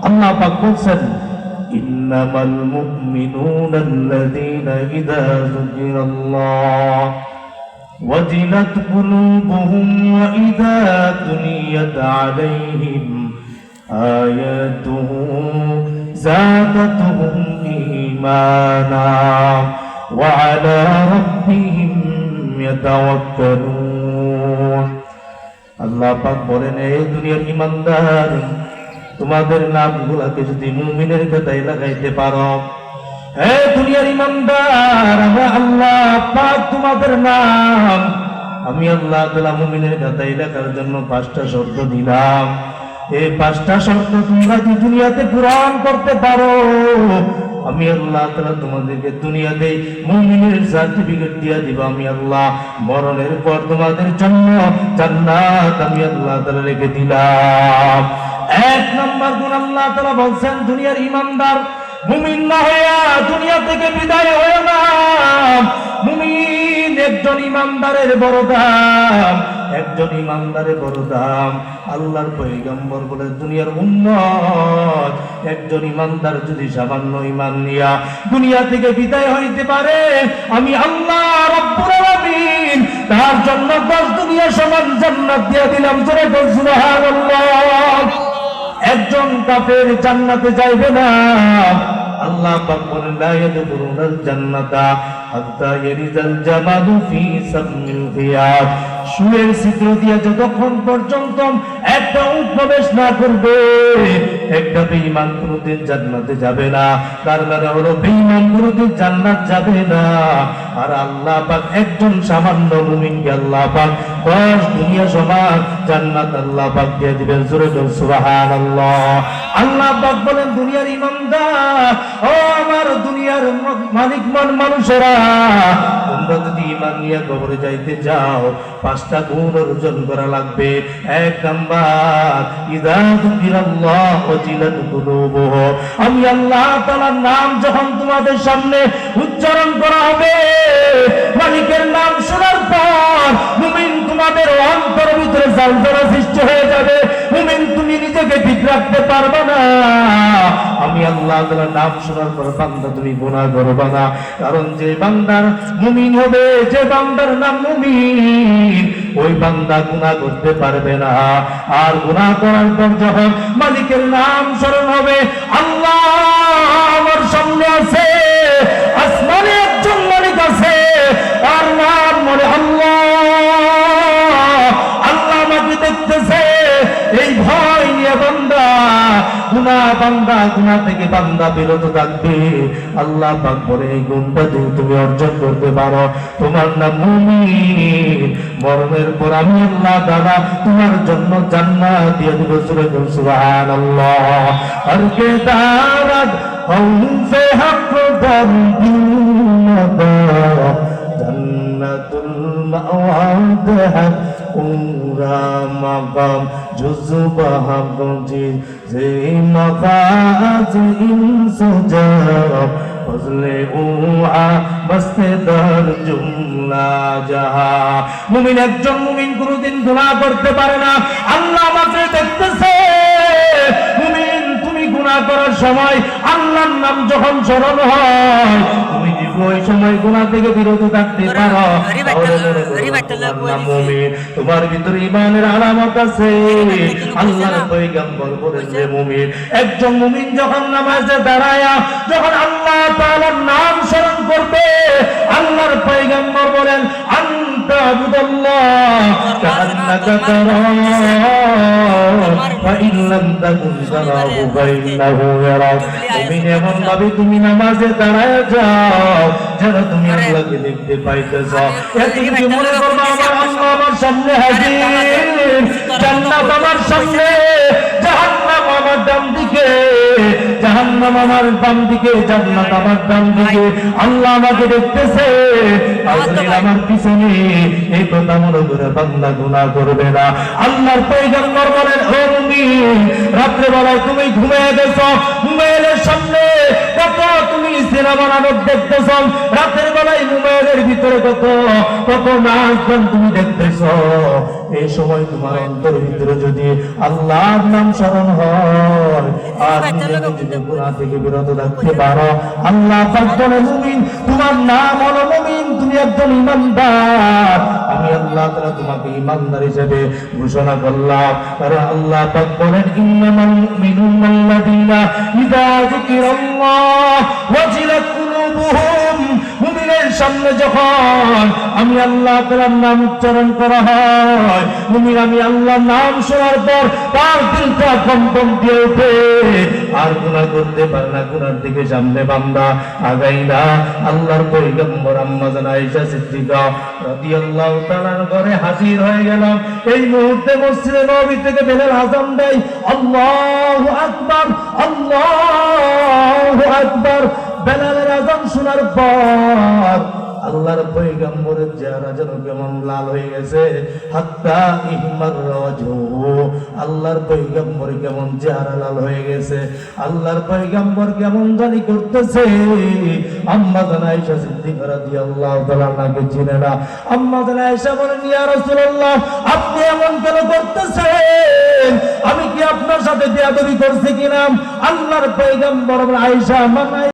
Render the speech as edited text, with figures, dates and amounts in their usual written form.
আল্লাহ পাক বলছেন ইন্নামাল মুমিনুনা আল্লাযীনা ইযা যুকিরাল্লাহ ওয়াজিলাত কুলুবুহুম ওয়া ইযা তুলিয়াত আলাইহিম আয়াতুহু যাদাতুহুম ঈমানা ওয়া আলা রাব্বিহিম ইয়াতাওয়াক্কালুন। আল্লাহ পাক বলেন, এই দুনিয়ার ঈমানদার, তোমাদের নামগুলোকে যদি মুমিনের খাতায় লাগাইতে পারো, হে দুনিয়ার ঈমানদার, আমরা আল্লাহ পাক তোমাদের নাম আমি আল্লাহ তাআলা মুমিনের খাতায় লেখার জন্য 5টা শর্ত দিলাম। এই 5টা শর্ত তোমরা যদি দুনিয়াতে পূরণ করতে পারো, আমি আল্লাহ তাআলা তোমাদেরকে দুনিয়াতে মুমিনের সার্টিফিকেট দিয়ে দিব। আমি আল্লাহ মরণের পর তোমাদের জন্য জান্নাত আমি আল্লাহ তাআলা রেখে দিলাম। 1 নম্বর গুণ আল্লাহ তাআলা বলছেন, দুনিয়ার ঈমানদার মুমিন না হইয়া দুনিয়া থেকে বিদায় হয় না। মুমিন একজন ঈমানদারের বড় দাম, একজন ঈমানদারের বড় দাম। আল্লাহর পয়গম্বর বলে, দুনিয়ার উম্মত একজন ঈমানদার যদি সামান্য ঈমান নিয়া দুনিয়া থেকে বিদায় হইতে পারে, আমি আল্লাহ রাব্বুল আলামিন তার জন্য 10 দুনিয়া সমান জান্নাত দিয়ে দিলাম। জোরে বল সুবহানাল্লাহ। একজন কাফের জান্নাতে যাইবে না। আল্লাহ পাক বলেন, লা ইয়াদখুলুনাল জান্নাতা হাত্তা ইয়ারিজাল জামালু ফি সামিল ফিয়াত। সুয়ের ছিদ্র দিয়ে যতক্ষণ পর্যন্ত একটা উট প্রবেশ না করবে, একটা বেঈমান কোনদিন জান্নাতে যাবে না। তার মানে হলো বেঈমান কোনদিন জান্নাত যাবে না। আর আল্লাহ পাক একজন সামান্য মুমিনকে আল্লাহ পাক 10 দুনিয়া সমান জান্নাত আল্লাহ পাক দিয়ে দিবেন। জোরে বল সুবহানাল্লাহ। আল্লাহ পাক বলেন, দুনিয়ার ঈমানদার, ও আমার দুনিয়ার মালিক মানুষেরা, তোমরা যদি ঈমান নিয়ে কবরে যাইতে যাও, 5টা গুণ অর্জন করা লাগবে। 1 নাম্বার, ইযা যুকিরাল্লাহ ওয়াজিলাত কুলুবুহুম। আমি আল্লাহ তাআলার নাম যখন তোমাদের সামনে উচ্চারণ করা হবে, মালিকের নাম শোনার পর মুমিন তোমাদের অন্তরের ভিতরে জালজালা সৃষ্টি হয়ে যাবে। মুমিন তুমি নিজেকে ঠিক রাখতে পারবে না। আমি আল্লাহ তাআলার নাম শোনার পর বান্দা তুমি গুনাহ করবে না। কারণ যে বান্দার মুমিন হবে, যে বান্দার নাম মুমিন, ওই বান্দা গুনাহ করতে পারবে না। আর গুনাহ করার পর যখন মালিকের নাম স্মরণ হবে, আল্লাহ আমার সামনে আছে, আসমানে একজন মালিক আছে, তার নাম মনে আল্লাহ, আল্লাহ আমাকে দেখতেছে, এই ভয় নিয়ে বান্দা গুনাহ থেকে বান্দা বিরত থাকবে। আল্লাহ পাক বলে, এই গুণটা যদি তুমি অর্জন করতে পারো, তোমার নাম মুমিন, মরণের পর আমি আল্লাহ তাআলা তোমার জন্য জান্নাত দিয়ে দেব। সূরা সুবহানাল্লাহ। আর কে দারাত হৌফে হক দরদিনদা জান্নাতুল মাওয়াদ হক উরা মাকাম জুজবা হাগজি যে মাকাজ ইনসুজা ফজলে উআ বস্তেদার জুমলা জাহা। মুমিন একজন মুমিন কোনদিন গুনাহ করতে পারে না। আল্লাহ আমাকে দেখতেছে। মুমিন তুমি গুনাহ করার সময় আল্লাহর নাম যখন স্মরণ হয়, তুমি যদি ওই সময় গুনাহ থেকে বিরত থাকতে পারো, তোমার ভিতরে ঈমানের আলামত আছে। আল্লাহর পয়গম্বর বলেন যে মুমিন, একজন মুমিন যখন নামাজে দাঁড়ায়, যখন আল্লাহ তাআলার নাম স্মরণ করবে, আল্লাহর পয়গম্বর বলেন, আনতা আবুদুল্লাহ কাআন্নাকা তারাহু ফা ইন লাম তাকুন তারাহু ফাইন্নাহু ইয়ারাক। মুমিন এমন ভাবে তুমি নামাজে দাঁড়ায় যাও যেন তুমি আল্লাহকে দেখতে পাইতেছ। এতে কি মনে করবে আমার আল্লাহ আমার সামনে হাজির, জান্নাত আমার সামনে, জাহান্নাম আমার ডান দিকে, জাহান্নাম আমার বাম দিকে, জান্নাত আমার ডান দিকে। আল্লাহ আমাকে দেখতেছে, আমার পিছনে। এই কথা মনে করে বান্দা গুনাহ করবে না। আল্লাহর পয়গম্বর বলেন, ও মুমিন, রাত্রে বেলায় তুমি ঘুমিয়ে গেছো, ঘুমিয়ে সামনে কত তুমি সিনেমা নাটক দেখতেছ, রাতের বেলায় মোবাইলের ভিতরে কত কত নাচ গান তুমি দেখতেছ। এই সময় তোমার অন্তর ভিতরে যদি আল্লাহর নাম স্মরণ হয় আর নিজেকে যদি গুনাহ থেকে বিরত রাখতে পারো, আল্লাহ পাক বলে মুমিন তোমার নাম হলো মুমিন, তুমি একজন ইমানদার, আমি আল্লাহ তাআলা তোমাকে ইমানদার হিসেবে ঘোষণা করলাম। কারণ আল্লাহ পাক বলেন ইন্নামাল মুমিনুনা আল্লাযীনা ইযা যিকিরাল্লাহ ওয়াজিলাত কুলুবুহুম, মুমিনের সামনে যখন আমি আল্লাহ তাআলার নাম উচ্চারণ করা হয়, মুমিন আমি আল্লাহর নাম শোনার পর তার দিলটা কম্পন দিয়ে ওঠে, আর গুনাহ করতে পারে না, গুনার দিকে সামনে বান্দা আগাই না। আল্লাহর পয়গম্বর আম্মা জান আয়েশা সিদ্দিকা রাদিয়াল্লাহু তাআলার ঘরে হাজির হয়ে গেলাম। এই মুহূর্তে মসজিদে নববী থেকে বেলাল আযান দেয়, আল্লাহু আকবার, আল্লাহু আকবার। বেলালের আযান শোনার পর আল্লাহর পয়গম্বরের চেহারা যেন কেমন লাল হয়ে গেছে, হাত্তা ইহমার ওয়াজহু, আল্লাহর পয়গম্বর কেমন চেহারা লাল হয়ে গেছে, আল্লাহর পয়গম্বর কেমন জানি করতেছে। আম্মা জান আয়েশা সিদ্দিকা রাদিয়াল্লাহু তাআলা নাকে চিনে না। আম্মা জান আয়েশা বলেন, ইয়া রাসূলুল্লাহ আপনি এমন কেন করতেছেন? আমি কি আপনার সাথে বেয়াদবি করছি কিনা? আল্লাহর পয়গম্বর বলেন, আয়েশা